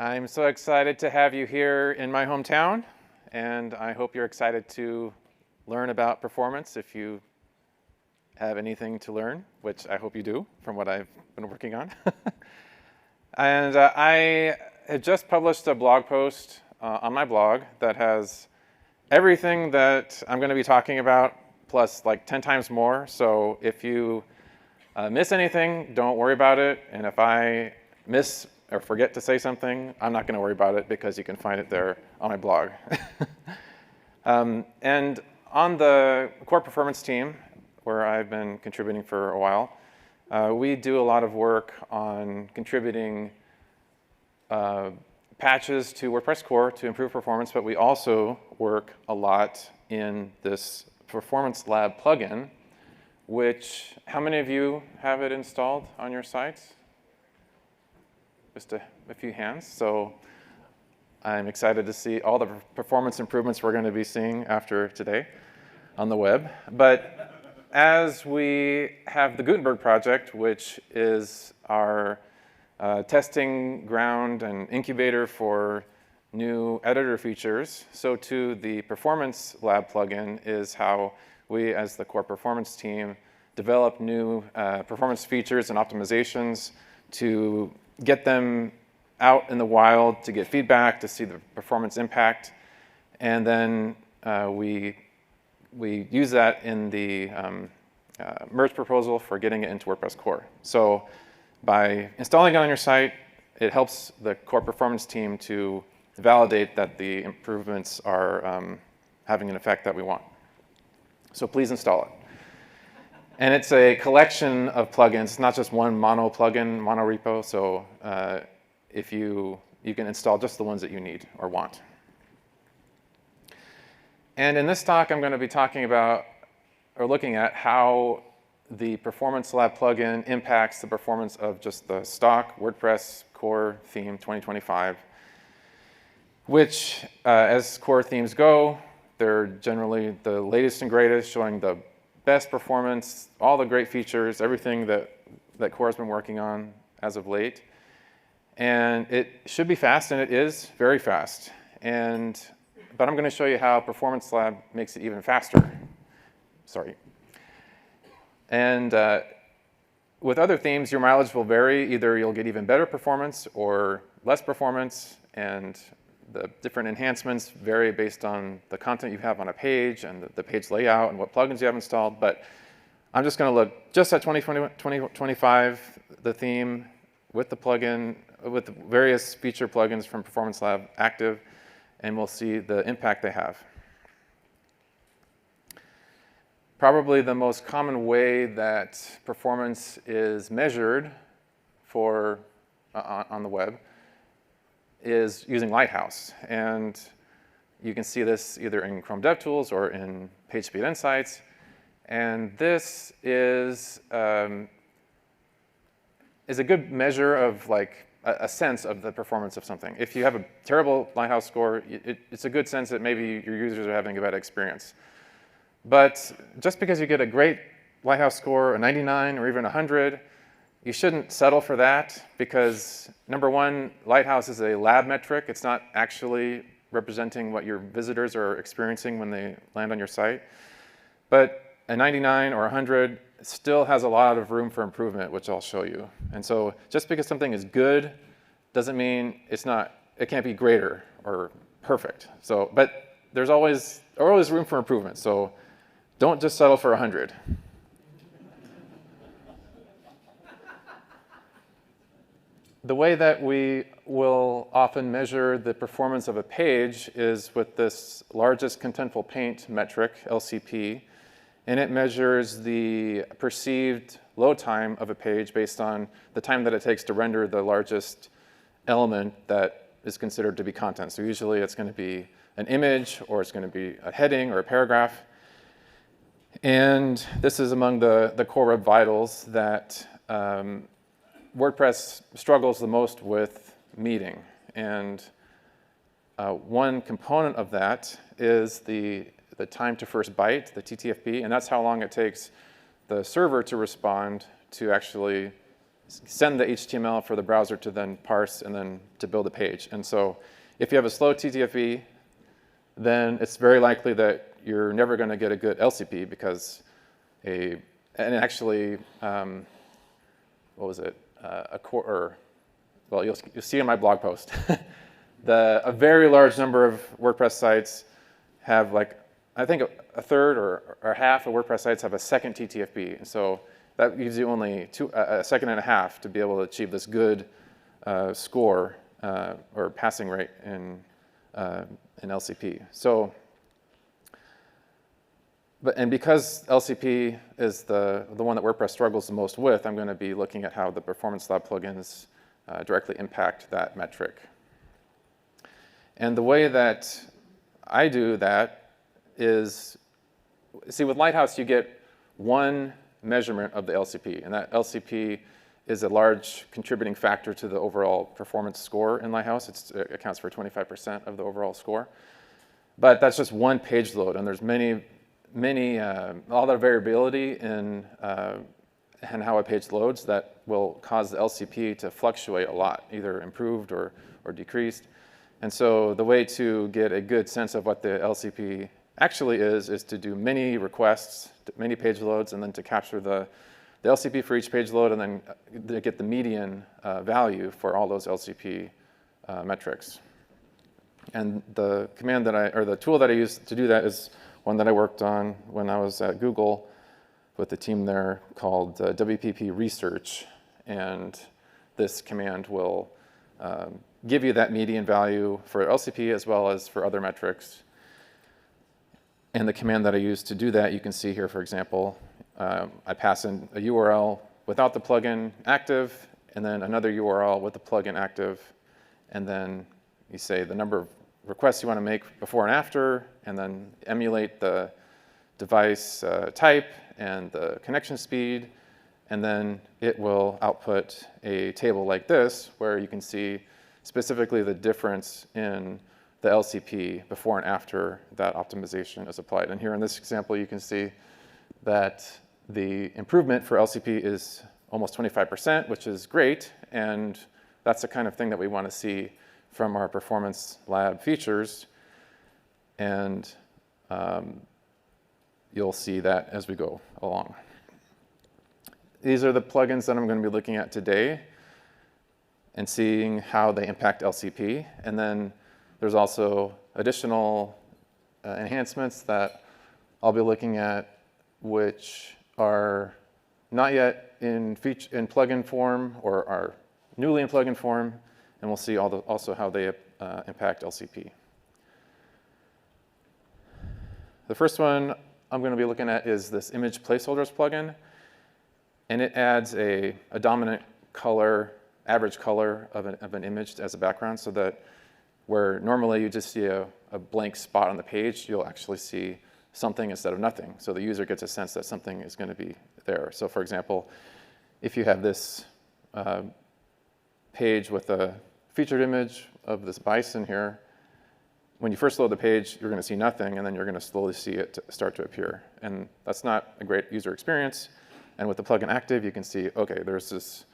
I'm so excited to have you here in my hometown, and I hope you're excited to learn about performance if you have anything to learn, which I hope you do from what I've been working on. And I had just published a blog post on my blog that has everything that I'm going to be talking about, plus like 10 times more. So if you miss anything, don't worry about it. And if I miss or forget to say something, I'm not going to worry about it because you can find it there on my blog. And on the core performance team, where I've been contributing for a while, we do a lot of work on contributing patches to WordPress core to improve performance, but we also work a lot in this Performance Lab plugin, which, how many of you have it installed on your sites? Just a few hands. So I'm excited to see all the performance improvements we're going to be seeing after today on the web. But as we have the Gutenberg project, which is our testing ground and incubator for new editor features, so too the Performance Lab plugin is how we, as the core performance team, develop new performance features and optimizations to get them out in the wild, to get feedback, to see the performance impact. And then we use that in the merge proposal for getting it into WordPress core. So by installing it on your site, it helps the core performance team to validate that the improvements are having an effect that we want. So please install it. And it's a collection of plugins. It's not just one mono plugin, mono repo. So if you can install just the ones that you need or want. And in this talk, I'm going to be talking about or looking at how the Performance Lab plugin impacts the performance of just the stock WordPress core theme 2025, which, as core themes go, they're generally the latest and greatest, showing the best performance, all the great features, everything that core has been working on as of late. And it should be fast, and it is very fast. But I'm going to show you how Performance Lab makes it even faster. Sorry. And with other themes, your mileage will vary. Either you'll get even better performance or less performance, and the different enhancements vary based on the content you have on a page and the page layout and what plugins you have installed. But I'm just going to look just at 2025, the theme with the plugin, with the various feature plugins from Performance Lab active, and we'll see the impact they have. Probably the most common way that performance is measured on the web is using Lighthouse. And you can see this either in Chrome DevTools or in PageSpeed Insights. And this is a good measure of like a sense of the performance of something. If you have a terrible Lighthouse score, it's a good sense that maybe your users are having a bad experience. But just because you get a great Lighthouse score, a 99 or even 100, you shouldn't settle for that because, number one, Lighthouse is a lab metric. It's not actually representing what your visitors are experiencing when they land on your site. But a 99 or 100 still has a lot of room for improvement, which I'll show you. And so just because something is good doesn't mean it can't be greater or perfect. So, but there's always room for improvement. So don't just settle for 100. The way that we will often measure the performance of a page is with this largest contentful paint metric, LCP, and it measures the perceived load time of a page based on the time that it takes to render the largest element that is considered to be content. So usually it's going to be an image, or it's going to be a heading or a paragraph. And this is among the core web vitals that WordPress struggles the most with meeting. And one component of that is the time to first byte, the TTFB, and that's how long it takes the server to respond to actually send the HTML for the browser to then parse and then to build a page. And so if you have a slow TTFE, then it's very likely that you're never going to get a good LCP because and actually, what was it? Well, you'll see in my blog post, a very large number of WordPress sites have I think a third or half of WordPress sites have a second TTFB. And so that gives you only a second and a half to be able to achieve this good score or passing rate in LCP. So, and because LCP is the one that WordPress struggles the most with, I'm going to be looking at how the Performance Lab plugins directly impact that metric. And the way that I do that is, see, with Lighthouse, you get one measurement of the LCP, and that LCP is a large contributing factor to the overall performance score in Lighthouse. It accounts for 25% of the overall score. But that's just one page load, and there's a lot of variability in how a page loads that will cause the LCP to fluctuate a lot, either improved or decreased. And so the way to get a good sense of what the LCP actually is to do many requests, many page loads, and then to capture the LCP for each page load, and then to get the median value for all those LCP metrics. And the command the tool that I use to do that is one that I worked on when I was at Google with the team there called WPP Research. And this command will give you that median value for LCP as well as for other metrics. And the command that I use to do that, you can see here, for example, I pass in a URL without the plugin active, and then another URL with the plugin active, and then you say the number of requests you want to make before and after, and then emulate the device type and the connection speed, and then it will output a table like this, where you can see specifically the difference in the LCP before and after that optimization is applied. And here in this example, you can see that the improvement for LCP is almost 25%, which is great, and that's the kind of thing that we want to see from our Performance Lab features. And you'll see that as we go along. These are the plugins that I'm going to be looking at today and seeing how they impact LCP. And then there's also additional enhancements that I'll be looking at, which are not yet in plugin form or are newly in plugin form, and we'll see also how they impact LCP. The first one I'm going to be looking at is this image placeholders plugin, and it adds a dominant color, average color of an image as a background, so that where normally you just see a blank spot on the page, you'll actually see something instead of nothing. So the user gets a sense that something is going to be there. So for example, if you have this page with a featured image of this bison here, when you first load the page, you're going to see nothing, and then you're going to slowly see it start to appear. And that's not a great user experience. And with the plugin active, you can see, okay, there's this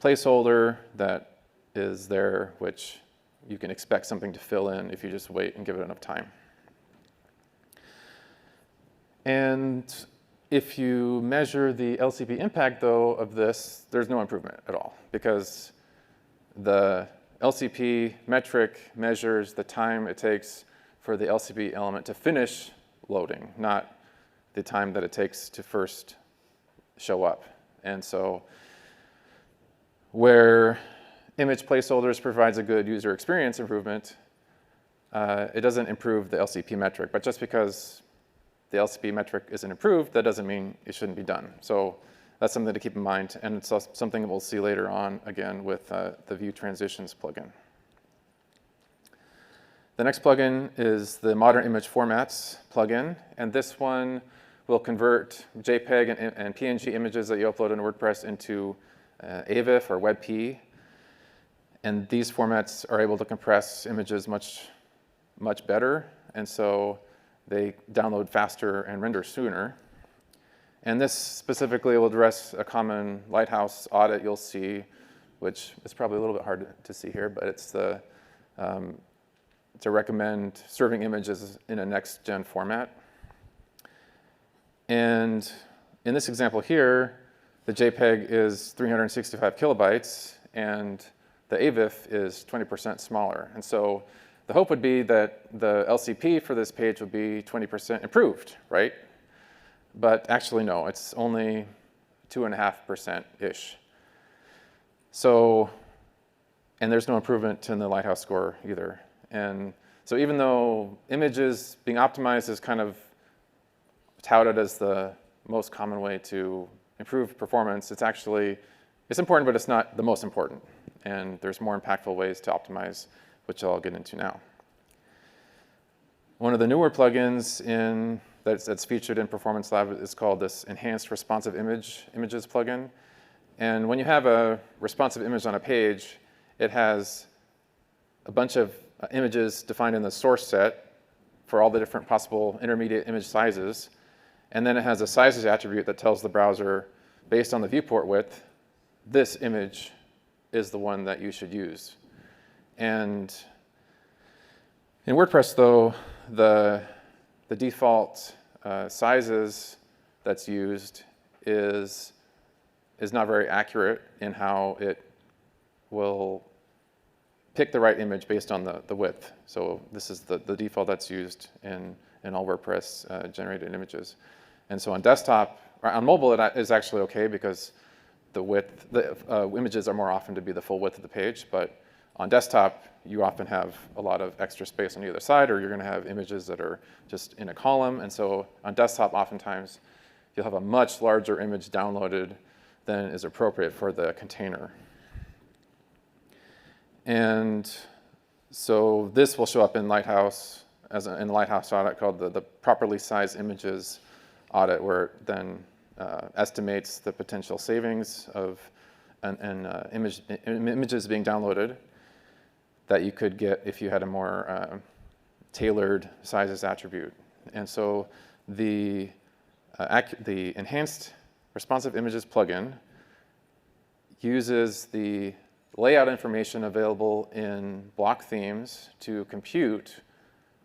placeholder that is there, which you can expect something to fill in if you just wait and give it enough time. And if you measure the LCP impact, though, of this, there's no improvement at all, because the LCP metric measures the time it takes for the LCP element to finish loading, not the time that it takes to first show up. And so where image placeholders provides a good user experience improvement, it doesn't improve the LCP metric. But just because the LCP metric isn't improved, that doesn't mean it shouldn't be done. So that's something to keep in mind, and it's also something that we'll see later on, again, with the View Transitions plugin. The next plugin is the Modern Image Formats plugin, and this one will convert JPEG and PNG images that you upload in WordPress into AVIF or WebP. And these formats are able to compress images much better, and so they download faster and render sooner. And this specifically will address a common Lighthouse audit you'll see, which is probably a little bit hard to see here, but it's to recommend serving images in a next-gen format. And in this example here, the JPEG is 365 kilobytes, and the AVIF is 20% smaller. And so the hope would be that the LCP for this page would be 20% improved, right? But actually, no, it's only 2.5%-ish. So, and there's no improvement in the Lighthouse score either. And so even though images being optimized is kind of touted as the most common way to improve performance, it's important, but it's not the most important. And there's more impactful ways to optimize, which I'll get into now. One of the newer plugins that's featured in Performance Lab is called this Enhanced Responsive Images plugin. And when you have a responsive image on a page, it has a bunch of images defined in the source set for all the different possible intermediate image sizes. And then it has a sizes attribute that tells the browser, based on the viewport width, this image is the one that you should use. And in WordPress, though, the default sizes that's used is not very accurate in how it will pick the right image based on the width. So this is the default that's used in all WordPress generated images. And so on desktop, or on mobile, it is actually okay because the images are more often to be the full width of the page. But on desktop, you often have a lot of extra space on either side, or you're going to have images that are just in a column. And so on desktop, oftentimes, you'll have a much larger image downloaded than is appropriate for the container. And so this will show up in Lighthouse, in the Lighthouse audit called the properly sized images audit, where it then estimates the potential savings of images being downloaded that you could get if you had a more tailored sizes attribute. And so the Enhanced Responsive Images plugin uses the layout information available in block themes to compute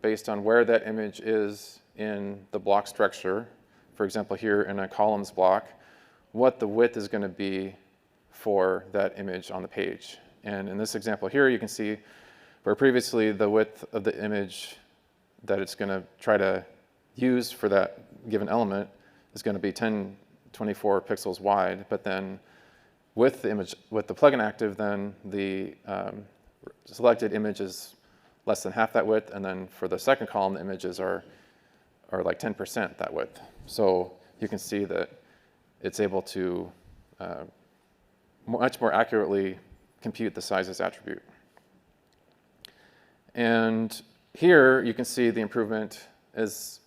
based on where that image is in the block structure. For example, here in a columns block, what the width is going to be for that image on the page. And in this example here, you can see where previously the width of the image that it's going to try to use for that given element is going to be 1024 pixels wide, but then with the plugin active, then the selected image is less than half that width, and then for the second column, the images are like 10% that width. So you can see that it's able to much more accurately compute the sizes attribute. And here you can see the improvement is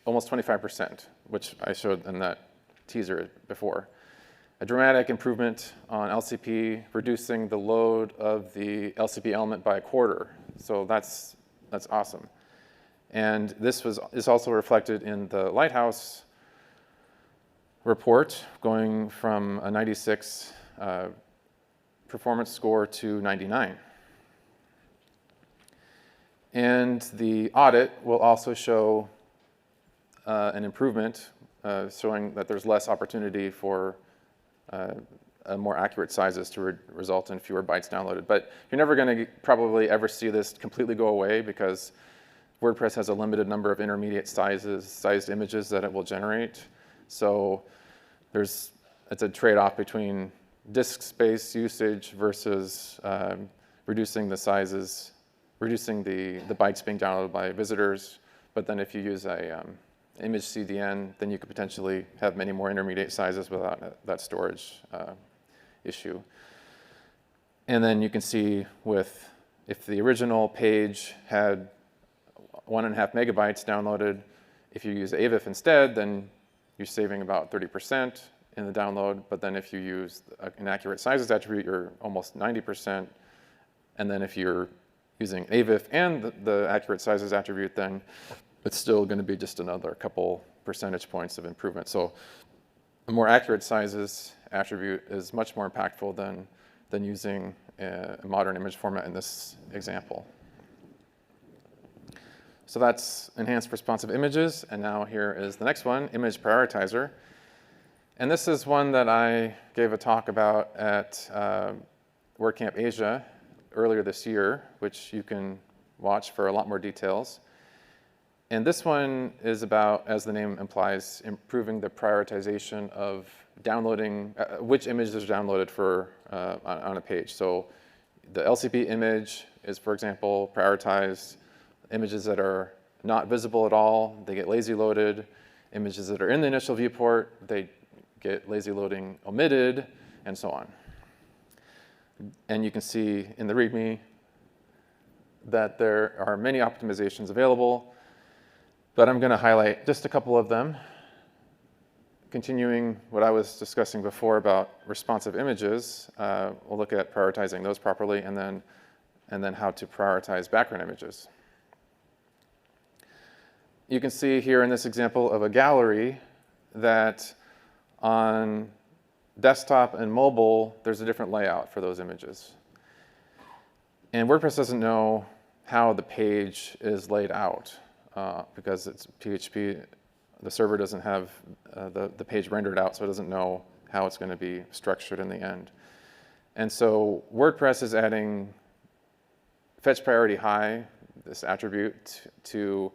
almost 25%, which I showed in that teaser before. A dramatic improvement on LCP, reducing the load of the LCP element by a quarter. So that's awesome. And this is also reflected in the Lighthouse report, going from a 96 performance score to 99. And the audit will also show an improvement, showing that there's less opportunity for more accurate sizes to result in fewer bytes downloaded. But you're never going to probably ever see this completely go away because WordPress has a limited number of intermediate sized images that it will generate. So it's a trade-off between disk space usage versus reducing the sizes, reducing the bytes being downloaded by visitors. But then if you use a image CDN, then you could potentially have many more intermediate sizes without that storage issue. And then you can see if the original page had 1.5 megabytes downloaded, if you use AVIF instead, then you're saving about 30% in the download. But then if you use an accurate sizes attribute, you're almost 90%. And then if you're using AVIF and the accurate sizes attribute, then it's still going to be just another couple percentage points of improvement. So a more accurate sizes attribute is much more impactful than using a modern image format in this example. So that's enhanced responsive images, and now here is the next one, image prioritizer. And this is one that I gave a talk about at WordCamp Asia earlier this year, which you can watch for a lot more details. And this one is about, as the name implies, improving the prioritization of downloading, which images are downloaded for on a page. So the LCP image is, for example, prioritized. Images that are not visible at all, they get lazy loaded. Images that are in the initial viewport, they get lazy loading omitted, and so on. And you can see in the README that there are many optimizations available, but I'm going to highlight just a couple of them. Continuing what I was discussing before about responsive images, we'll look at prioritizing those properly, and then how to prioritize background images. You can see here in this example of a gallery that on desktop and mobile, there's a different layout for those images. And WordPress doesn't know how the page is laid out because it's PHP. The server doesn't have the page rendered out, so it doesn't know how it's going to be structured in the end. And so WordPress is adding fetch priority high, this attribute, to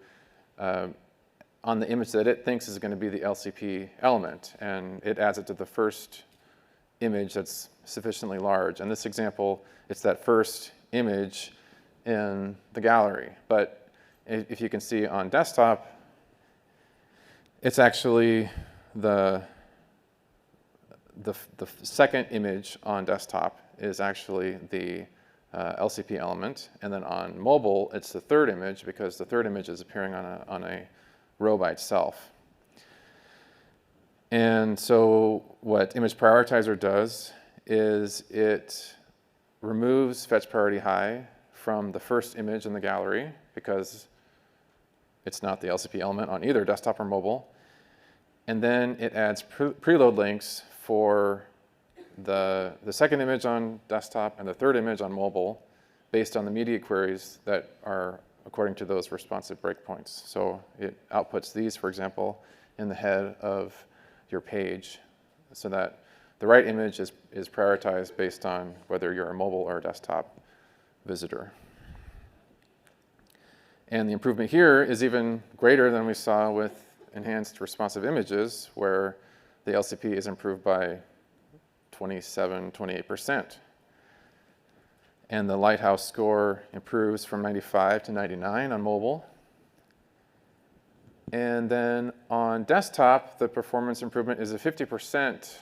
on the image that it thinks is going to be the LCP element, and it adds it to the first image that's sufficiently large. In this example, it's that first image in the gallery. But if you can see on desktop, it's actually the second image on desktop is actually the LCP element, and then on mobile, it's the third image because the third image is appearing on a row by itself. And so what image prioritizer does is it removes fetch priority high from the first image in the gallery because it's not the LCP element on either desktop or mobile. And then it adds preload links for the second image on desktop and the third image on mobile based on the media queries that are according to those responsive breakpoints. So it outputs these, for example, in the head of your page so that the right image is prioritized based on whether you're a mobile or a desktop visitor. And the improvement here is even greater than we saw with enhanced responsive images, where the LCP is improved by 28%. And the Lighthouse score improves from 95 to 99 on mobile. And then on desktop, the performance improvement is a 50%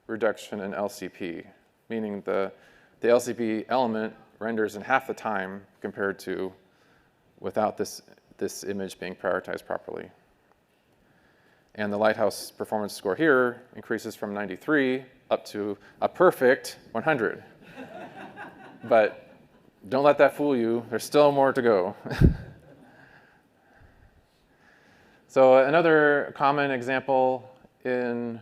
reduction in LCP, meaning the LCP element renders in half the time compared to without this image being prioritized properly. And the Lighthouse performance score here increases from 93 up to a perfect 100. But don't let that fool you. There's still more to go. So another common example in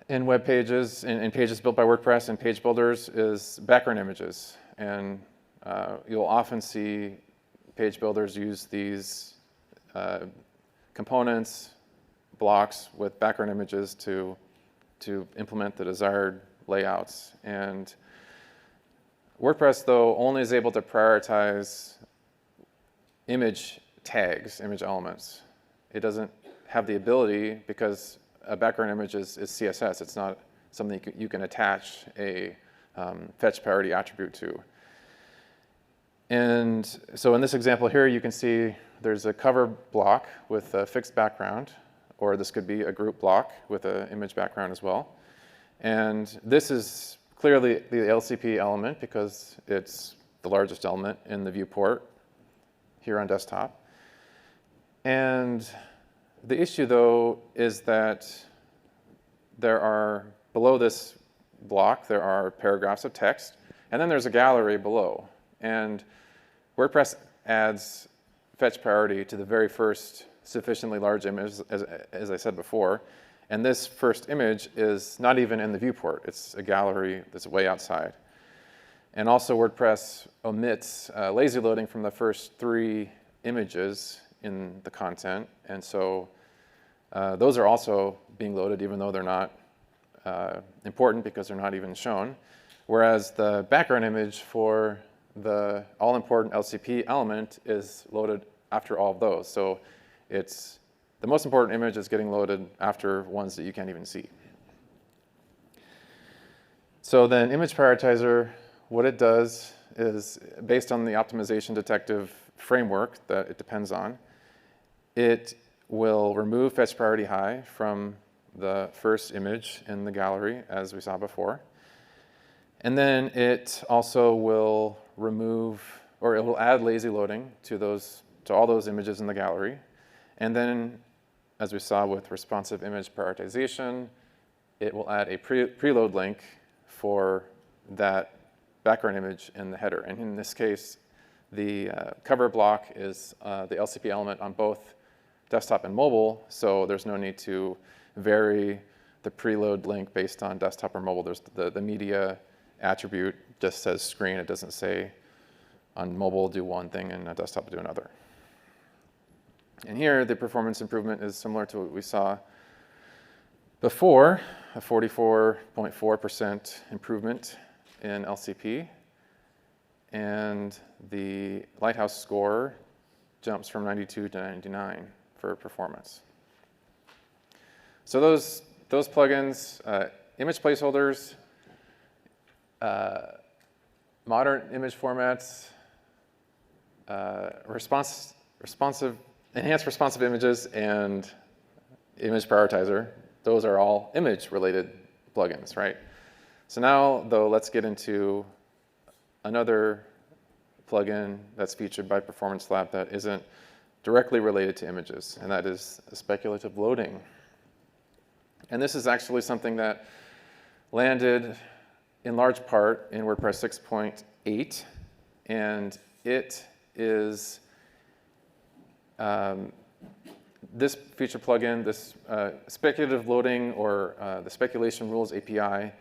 web pages, in pages built by WordPress and page builders, is background images. And you'll often see page builders use these components, blocks with background images to implement the desired layouts. And WordPress, though, only is able to prioritize image tags, image elements. It doesn't have the ability, because a background image is CSS. It's not something you can attach a fetch priority attribute to. And so in this example here, you can see there's a cover block with a fixed background, or this could be a group block with an image background as well. And this is clearly the LCP element because it's the largest element in the viewport here on desktop. And the issue, though, is that there are, below this block, there are paragraphs of text, and then there's a gallery below. And WordPress adds fetch priority to the very first sufficiently large image, as I said before. And this first image is not even in the viewport. It's a gallery that's way outside. And also WordPress omits lazy loading from the first 3 images in the content. And so those are also being loaded even though they're not important because they're not even shown. Whereas the background image for the all-important LCP element is loaded after all of those. So it's the most important image is getting loaded after ones that you can't even see. So then image prioritizer, what it does is based on the optimization detective framework that it depends on, it will remove fetch priority high from the first image in the gallery, as we saw before. And then it also will remove, or it will add lazy loading to all those images in the gallery. And then, as we saw with responsive image prioritization, it will add a preload link for that background image in the header. And in this case, the cover block is the LCP element on both desktop and mobile, so there's no need to vary the preload link based on desktop or mobile. There's the media attribute just says screen. It doesn't say on mobile do one thing and on desktop do another. And here, the performance improvement is similar to what we saw before, a 44.4% improvement in LCP. And the Lighthouse score jumps from 92 to 99 for performance. So those plugins, image placeholders, modern image formats, enhanced responsive images, and image prioritizer, those are all image-related plugins, right? So now, though, let's get into another plugin that's featured by Performance Lab that isn't directly related to images, and that is speculative loading. And this is actually something that landed in large part in WordPress 6.8, and it is this feature plugin, this speculative loading or the speculation rules API,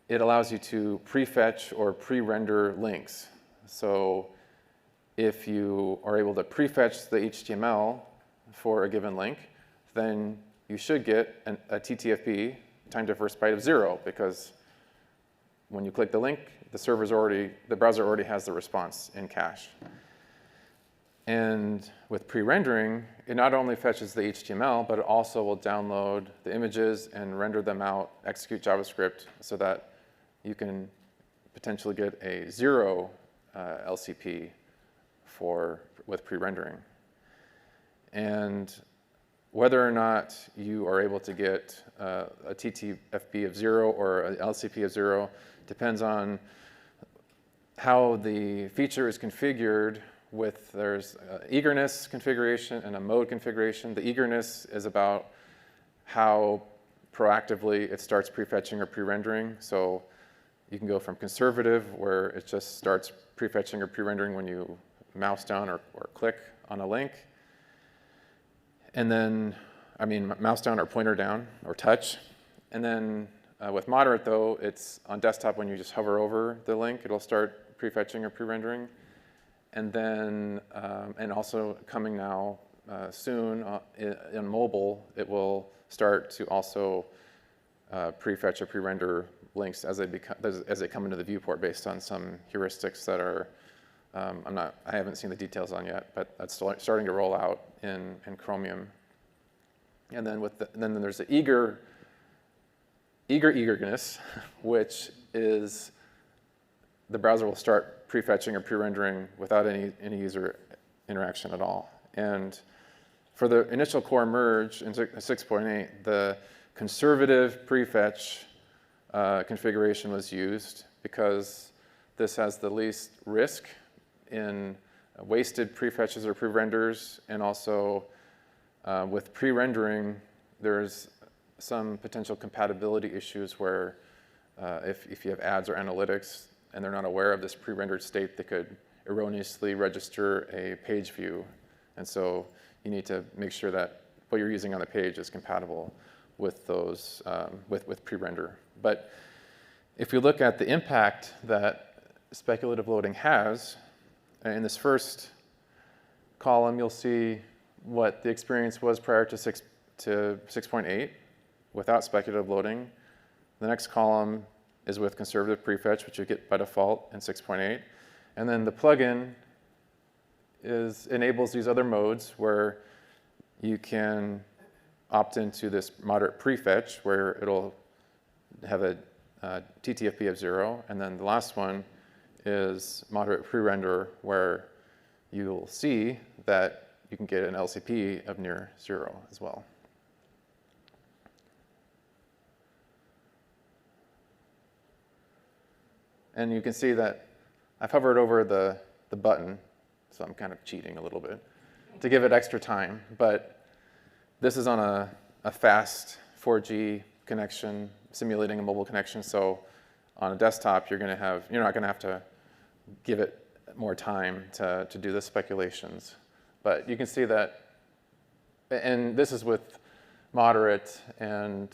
it allows you to prefetch or pre-render links. So if you are able to prefetch the HTML for a given link, then you should get a TTFB, time to first byte of 0, because when you click the link, the browser already has the response in cache. And with pre-rendering, it not only fetches the HTML, but it also will download the images and render them out, execute JavaScript, so that you can potentially get a 0 LCP with pre-rendering. And whether or not you are able to get a TTFB of 0 or an LCP of 0 depends on how the feature is configured. There's eagerness configuration and a mode configuration. The eagerness is about how proactively it starts prefetching or pre-rendering. So you can go from conservative, where it just starts prefetching or pre-rendering when you mouse down or click on a link. And then, mouse down or pointer down or touch. And then with moderate, though, it's on desktop when you just hover over the link, it'll start prefetching or pre-rendering. And then, and also coming now soon in mobile, it will start to also prefetch or pre-render links as they come into the viewport based on some heuristics that are I haven't seen the details on yet, but that's starting to roll out in Chromium. And then then there's the eagerness, which is the browser will start prefetching or pre-rendering without any user interaction at all. And for the initial core merge in 6.8, the conservative prefetch configuration was used because this has the least risk in wasted prefetches or pre-renders, and also with pre-rendering, there's some potential compatibility issues where if you have ads or analytics and they're not aware of this pre-rendered state, they could erroneously register a page view And so you need to make sure that what you're using on the page is compatible with those, with pre-render. But if you look at the impact that speculative loading has, in this first column, you'll see what the experience was prior to 6.8 without speculative loading. The next column is with conservative prefetch, which you get by default in 6.8. And then the plugin enables these other modes where you can opt into this moderate prefetch, where it'll have a TTFP of 0. And then the last one is moderate pre-render, where you'll see that you can get an LCP of near 0 as well. And you can see that I've hovered over the button, so I'm kind of cheating a little bit to give it extra time. But this is on a fast 4G connection, simulating a mobile connection. So on a desktop, you're not going to have to give it more time to do the speculations. But you can see that, and this is with moderate, and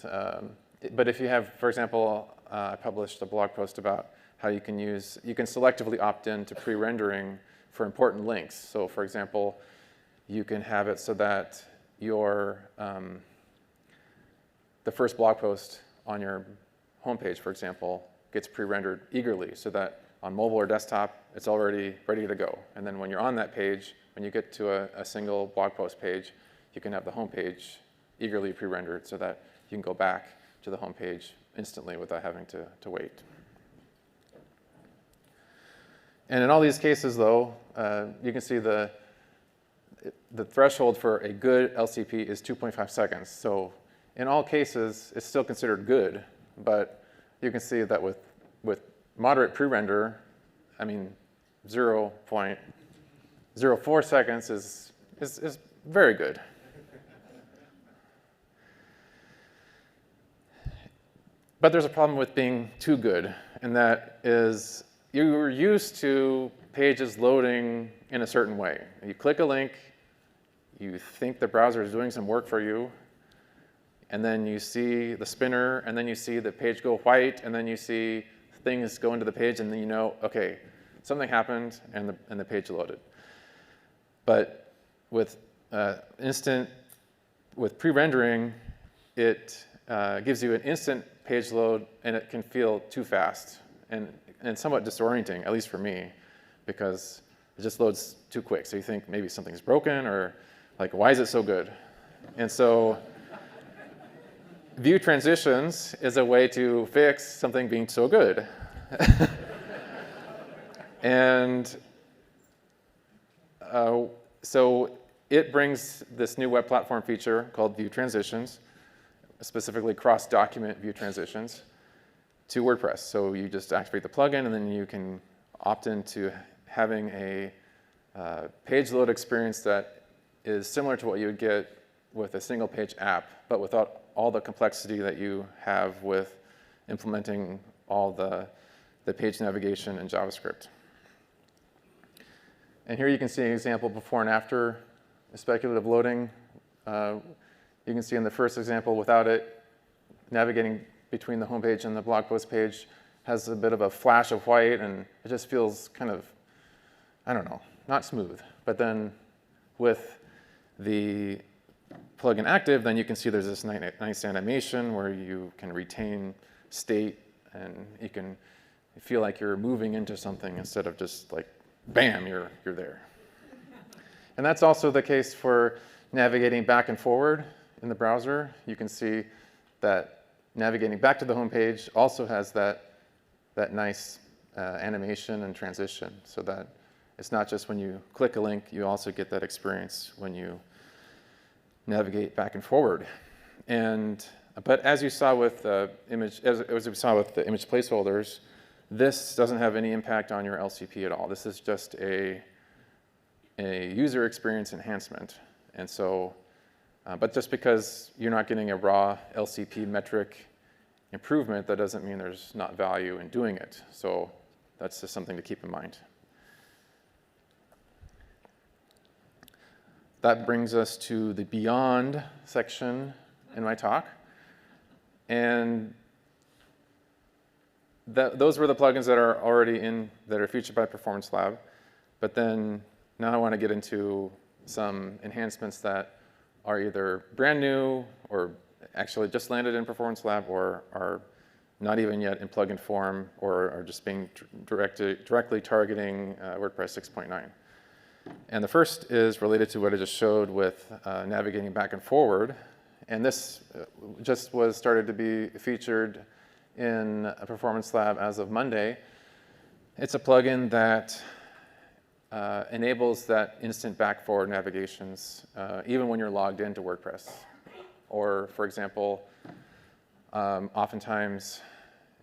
but if you have, for example, I published a blog post about how you can selectively opt in to pre-rendering for important links. So for example, you can have it so that your the first blog post on your homepage, for example, gets pre-rendered eagerly, so that on mobile or desktop, it's already ready to go. And then when you're on that page, when you get to a single blog post page, you can have the homepage eagerly pre-rendered so that you can go back to the homepage instantly without having to wait. And in all these cases, though, you can see the threshold for a good LCP is 2.5 seconds. So in all cases, it's still considered good. But you can see that with moderate pre-render, I mean, 0.04 seconds is very good. But there's a problem with being too good, and that is you're used to pages loading in a certain way. You click a link, you think the browser is doing some work for you, and then you see the spinner, and then you see the page go white, and then you see things go into the page, and then you know, okay, something happened, and the page loaded. But with pre-rendering, it gives you an instant page load, and it can feel too fast and somewhat disorienting, at least for me, because it just loads too quick. So you think maybe something's broken, or like, why is it so good? And so view transitions is a way to fix something being so good. And so it brings this new web platform feature called view transitions, specifically cross-document view transitions, to WordPress. So you just activate the plugin, and then you can opt into having a page load experience that is similar to what you would get with a single page app, but without all the complexity that you have with implementing all the page navigation in JavaScript. And here you can see an example before and after speculative loading. You can see in the first example, without it, navigating between the homepage and the blog post page has a bit of a flash of white, and it just feels kind of, I don't know, not smooth. But then with the plugin active, then you can see there's this nice animation where you can retain state, and you can feel like you're moving into something instead of just like, bam, you're there. And that's also the case for navigating back and forward in the browser. You can see that navigating back to the home page also has that nice animation and transition, so that it's not just when you click a link, you also get that experience when you navigate back and forward. But as you saw with the image, as we saw with the image placeholders, this doesn't have any impact on your LCP at all. This is just a user experience enhancement. And so, but just because you're not getting a raw LCP metric improvement, that doesn't mean there's not value in doing it. So that's just something to keep in mind. that brings us to the Beyond section in my talk. And those were the plugins that are already that are featured by Performance Lab. But then now I want to get into some enhancements that are either brand new or actually just landed in Performance Lab or are not even yet in plugin form or are just being directly targeting WordPress 6.9. And the first is related to what I just showed with navigating back and forward. And this just was started to be featured in Performance Lab as of Monday. It's a plugin that enables that instant back-forward navigations even when you're logged into WordPress. Or, for example, oftentimes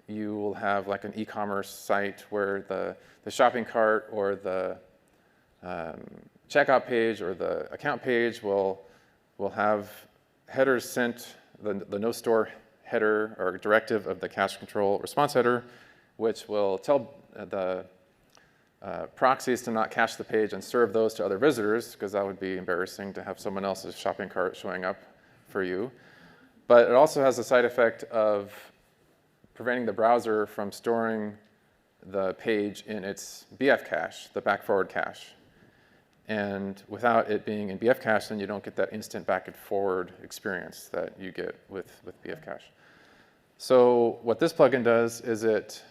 you will have like an e-commerce site where the shopping cart or the checkout page or the account page will have headers sent, the no store header or directive of the cache control response header, which will tell the proxies to not cache the page and serve those to other visitors, because that would be embarrassing to have someone else's shopping cart showing up for you. But it also has the side effect of preventing the browser from storing the page in its BF cache, the back-forward cache. And without it being in BF cache, then you don't get that instant back and forward experience that you get with BF cache. So what this plugin does is it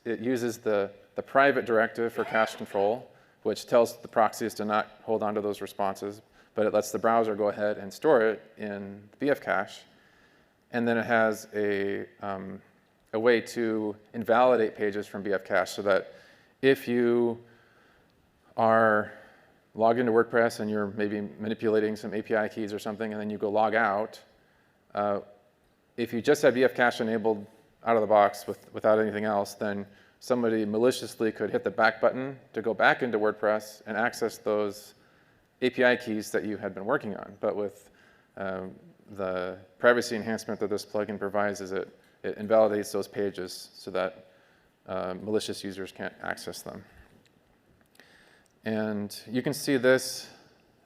uses the private directive for cache control, which tells the proxies to not hold on to those responses, but it lets the browser go ahead and store it in BF cache. And then it has a way to invalidate pages from BF cache so that if you are logged into WordPress and you're maybe manipulating some API keys or something, and then you go log out, if you just have BF cache enabled out of the box without anything else, then somebody maliciously could hit the back button to go back into WordPress and access those API keys that you had been working on. But with the privacy enhancement that this plugin provides is it invalidates those pages so that malicious users can't access them. And you can see this,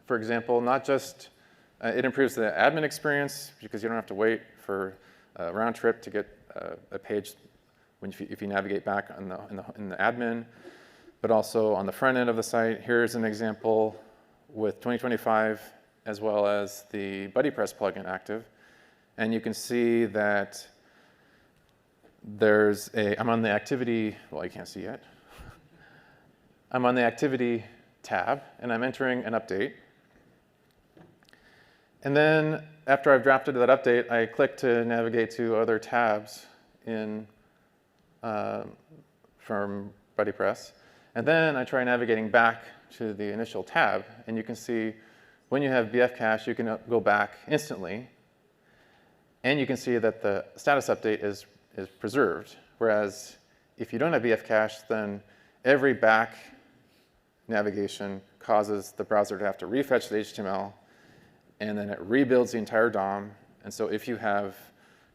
for example, not just, it improves the admin experience because you don't have to wait for a round trip to get a page if you navigate back in the admin, but also on the front end of the site. Here's an example with 2025 as well as the BuddyPress plugin active. And you can see that I'm on the activity, well, you can't see yet. I'm on the activity tab, and I'm entering an update. And then after I've drafted that update, I click to navigate to other tabs from BuddyPress. And then I try navigating back to the initial tab. And you can see when you have BF cache, you can go back instantly. And you can see that the status update is preserved. Whereas if you don't have BF cache, then every back navigation causes the browser to have to refetch the HTML, and then it rebuilds the entire DOM. And so if you have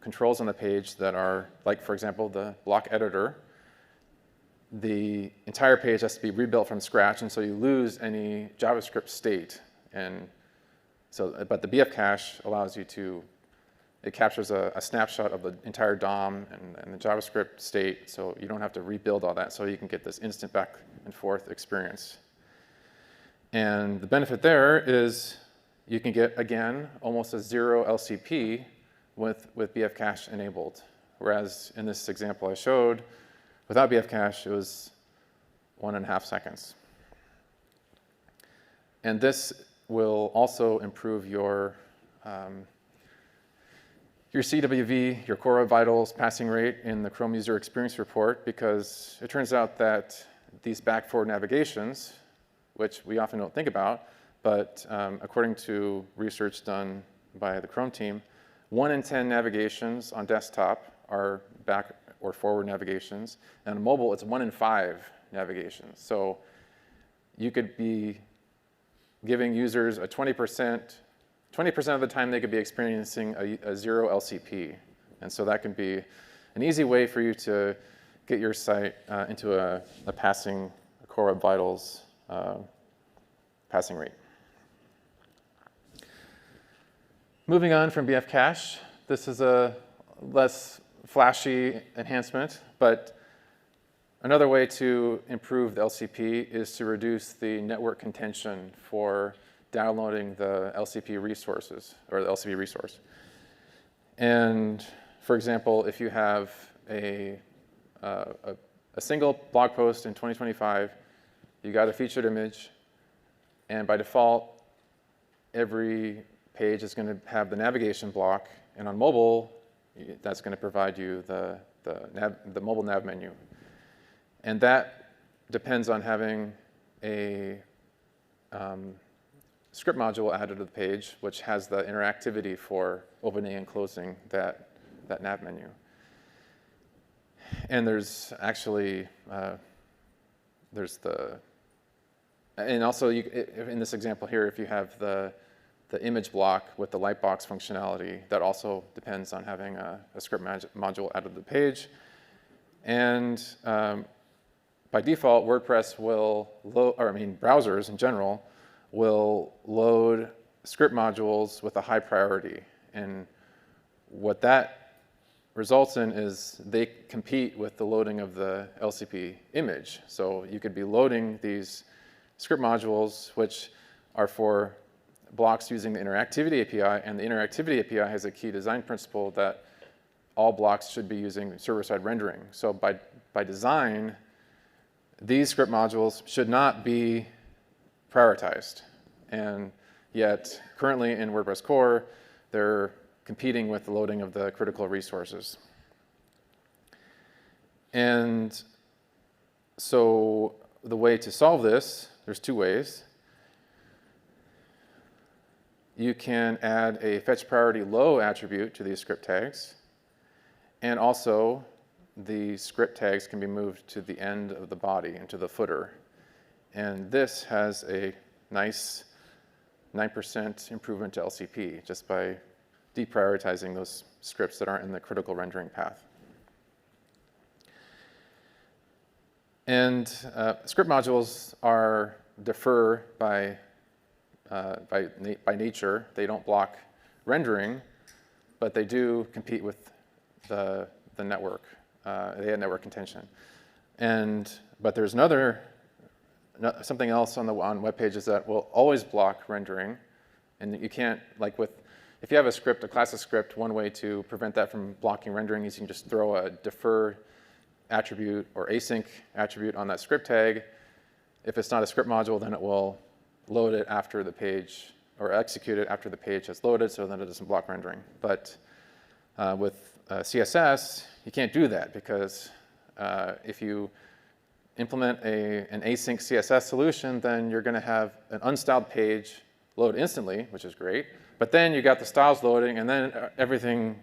controls on the page that are, like, for example, the block editor, the entire page has to be rebuilt from scratch, and so you lose any JavaScript state. And so, but the BF cache allows you to, it captures a snapshot of the entire DOM and the JavaScript state, so you don't have to rebuild all that, so you can get this instant back and forth experience. And the benefit there is you can get, again, almost a 0 LCP with BF cache enabled. Whereas in this example I showed, without BF cache, it was 1.5 seconds. And this will also improve your CWV, your core vitals passing rate in the Chrome User Experience Report, because it turns out that these back-forward navigations, which we often don't think about, but according to research done by the Chrome team, 1 in 10 navigations on desktop are back or forward navigations, and on mobile it's 1 in 5 navigations. So you could be giving users a 20% of the time they could be experiencing a 0 LCP. And so that can be an easy way for you to get your site into a passing core web vitals passing rate. Moving on from BF Cache, this is a less flashy enhancement, but another way to improve the LCP is to reduce the network contention for downloading the LCP resources, or the LCP resource. And for example, if you have a single blog post in 2025, you got a featured image, and by default, every page is going to have the navigation block, and on mobile, that's going to provide you the mobile nav menu. And that depends on having a script module added to the page, which has the interactivity for opening and closing that nav menu. And there's actually, and also in this example here, if you have the image block with the lightbox functionality, that also depends on having a script module added to the page. And by default, WordPress will load, or I mean browsers in general, will load script modules with a high priority. And what that results in is they compete with the loading of the LCP image. So you could be loading these script modules, which are for blocks using the interactivity API, and the interactivity API has a key design principle that all blocks should be using server-side rendering. So by design, these script modules should not be prioritized. And yet, currently in WordPress core, they're competing with the loading of the critical resources. And so the way to solve this, there's two ways. You can add a fetch priority low attribute to these script tags. And also, the script tags can be moved to the end of the body, into the footer. And this has a nice 9% improvement to LCP just by deprioritizing those scripts that aren't in the critical rendering path. And script modules defer by nature. They don't block rendering, but they do compete with the network. They had network contention. But there's something else on web pages that will always block rendering. And you can't, if you have a classic script, one way to prevent that from blocking rendering is you can just throw a defer attribute or async attribute on that script tag. If it's not a script module, then it will load it after the page, or execute it after the page has loaded, so then it doesn't block rendering. But with CSS, you can't do that, because if you implement an async CSS solution, then you're going to have an unstyled page load instantly, which is great. But then you got the styles loading, and then everything,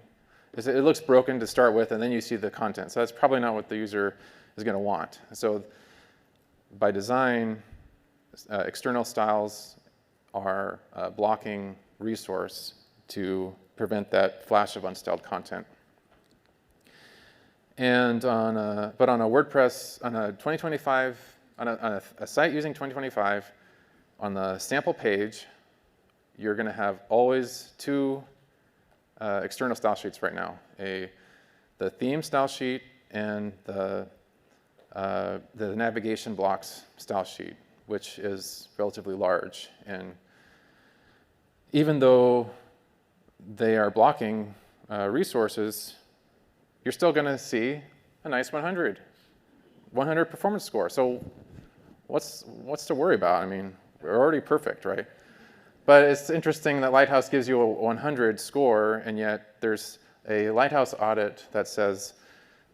it looks broken to start with, and then you see the content. So that's probably not what the user is going to want. So by design, external styles are blocking resource to prevent that flash of unstyled content. And but on a WordPress, on a 2025, on a site using 2025, on the sample page, you're going to have always two external style sheets right now: the theme style sheet and the navigation blocks style sheet, which is relatively large. And even though they are blocking resources, you're still going to see a nice 100 performance score. So what's to worry about? I mean, we're already perfect, right? But it's interesting that Lighthouse gives you a 100 score, and yet there's a Lighthouse audit that says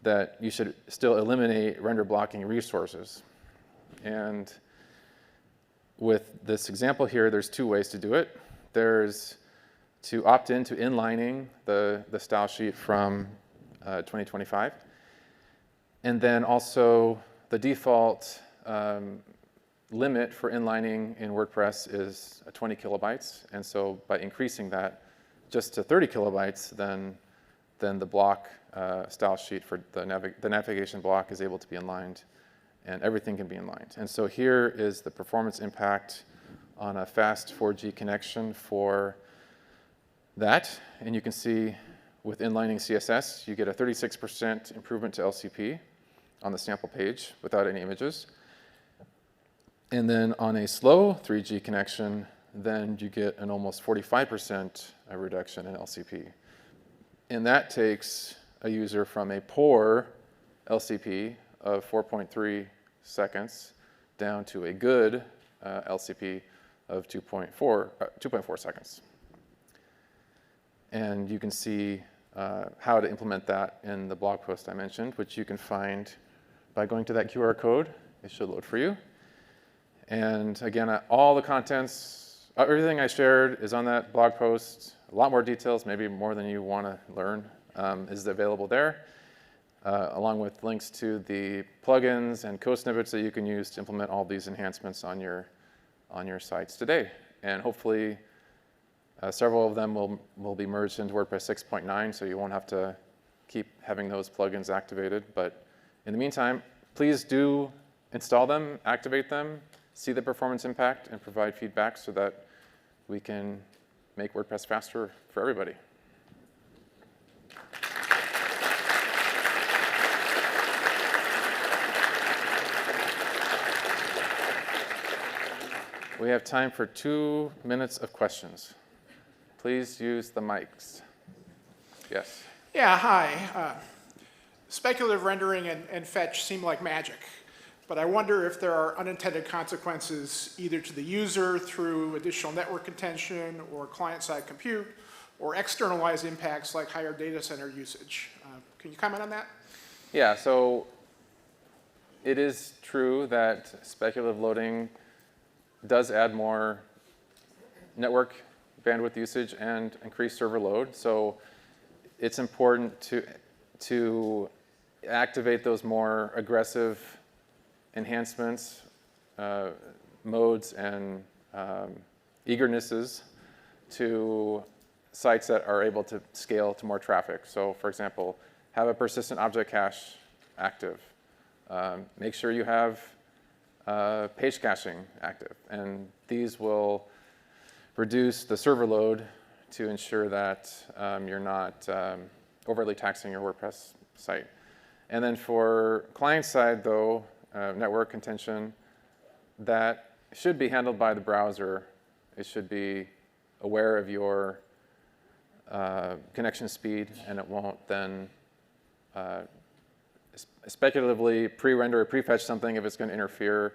that you should still eliminate render blocking resources. And with this example here, there's two ways to do it. There's to opt into inlining the style sheet from 2025. And then also the default limit for inlining in WordPress is 20 kilobytes. And so by increasing that just to 30 kilobytes, then the block style sheet for the navigation block is able to be inlined, and everything can be inlined. And so here is the performance impact on a fast 4G connection for that, and you can see with inlining CSS, you get a 36% improvement to LCP on the sample page without any images. And then on a slow 3G connection, then you get an almost 45% reduction in LCP. And that takes a user from a poor LCP of 4.3 seconds down to a good LCP of 2.4 seconds. And you can see how to implement that in the blog post I mentioned, which you can find by going to that QR code. It should load for you. And again, all the contents, everything I shared is on that blog post. A lot more details, maybe more than you want to learn, is available there, along with links to the plugins and code snippets that you can use to implement all these enhancements on your sites today. And hopefully, several of them will be merged into WordPress 6.9, so you won't have to keep having those plugins activated. But in the meantime, please do install them, activate them, see the performance impact, and provide feedback so that we can make WordPress faster for everybody. We have time for 2 minutes of questions. Please use the mics. Yes? Yeah, hi. Speculative rendering and fetch seem like magic, but I wonder if there are unintended consequences either to the user through additional network contention or client-side compute, or externalized impacts like higher data center usage. Can you comment on that? Yeah, so it is true that speculative loading does add more network bandwidth usage and increased server load. So it's important to activate those more aggressive enhancements, modes, and eagernesses to sites that are able to scale to more traffic. So for example, have a persistent object cache active. Make sure you have page caching active. And these will reduce the server load to ensure that you're not overly taxing your WordPress site. And then for client side, though, network contention, that should be handled by the browser. It should be aware of your connection speed, and it won't then speculatively pre-render or pre-fetch something if it's going to interfere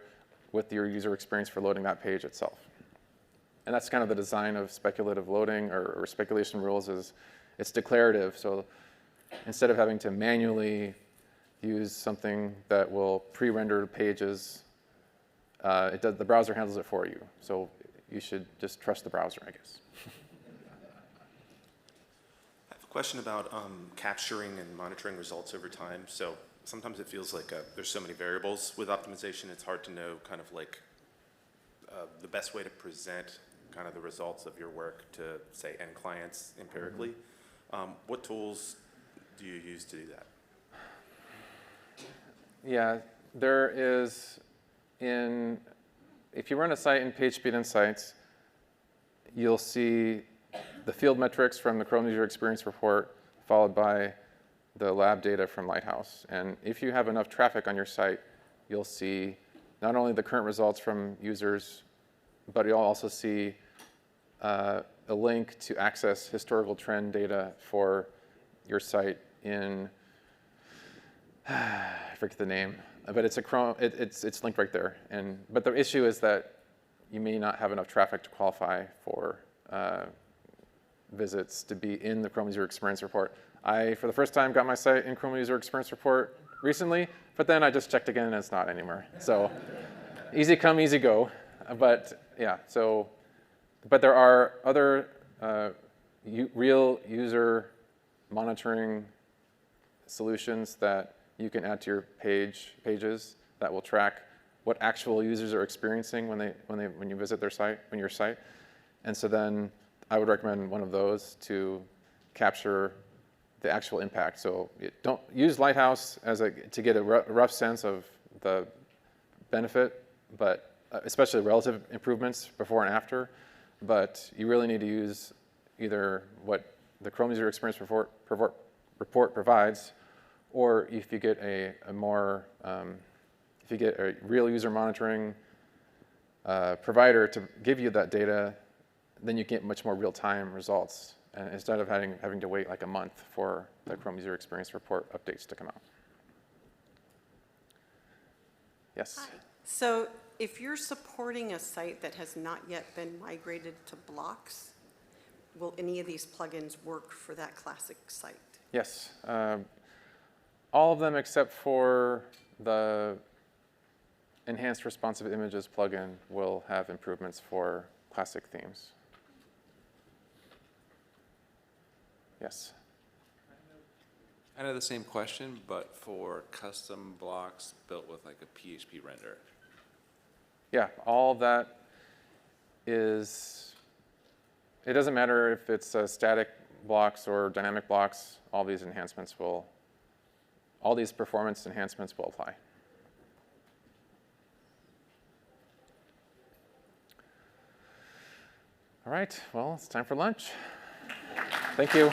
with your user experience for loading that page itself. And that's kind of the design of speculative loading or speculation rules is it's declarative. So instead of having to manually use something that will pre-render pages, the browser handles it for you. So you should just trust the browser, I guess. I have a question about capturing and monitoring results over time. So sometimes it feels like there's so many variables with optimization, it's hard to know kind of like the best way to present kind of the results of your work to, say, end clients empirically. What tools do you use to do that? Yeah, there is if you run a site in PageSpeed Insights, you'll see the field metrics from the Chrome User Experience Report followed by the lab data from Lighthouse. And if you have enough traffic on your site, you'll see not only the current results from users, but you'll also see a link to access historical trend data for your site in, I forget the name, but it's a Chrome, it's linked right there. But the issue is that you may not have enough traffic to qualify for visits to be in the Chrome User Experience Report. I, for the first time, got my site in Chrome User Experience Report recently, but then I just checked again and it's not anymore. So easy come, easy go. But yeah, but there are other real user monitoring solutions that you can add to your pages that will track what actual users are experiencing when you visit your site. And so then I would recommend one of those to capture the actual impact. So don't use Lighthouse to get a rough sense of the benefit, but especially relative improvements before and after. But you really need to use either what the Chrome User Experience report provides, or if you get a more, if you get a real user monitoring provider to give you that data, then you get much more real-time results, and instead of having to wait like a month for the Chrome User Experience report updates to come out. Yes? Hi. So if you're supporting a site that has not yet been migrated to blocks, will any of these plugins work for that classic site? Yes. All of them except for the Enhanced Responsive Images plugin will have improvements for classic themes. Yes. Kind of the same question, but for custom blocks built with like a PHP render. Yeah, all that is, it doesn't matter if it's static blocks or dynamic blocks, all these enhancements will, all these performance enhancements will apply. All right, well, it's time for lunch. Thank you.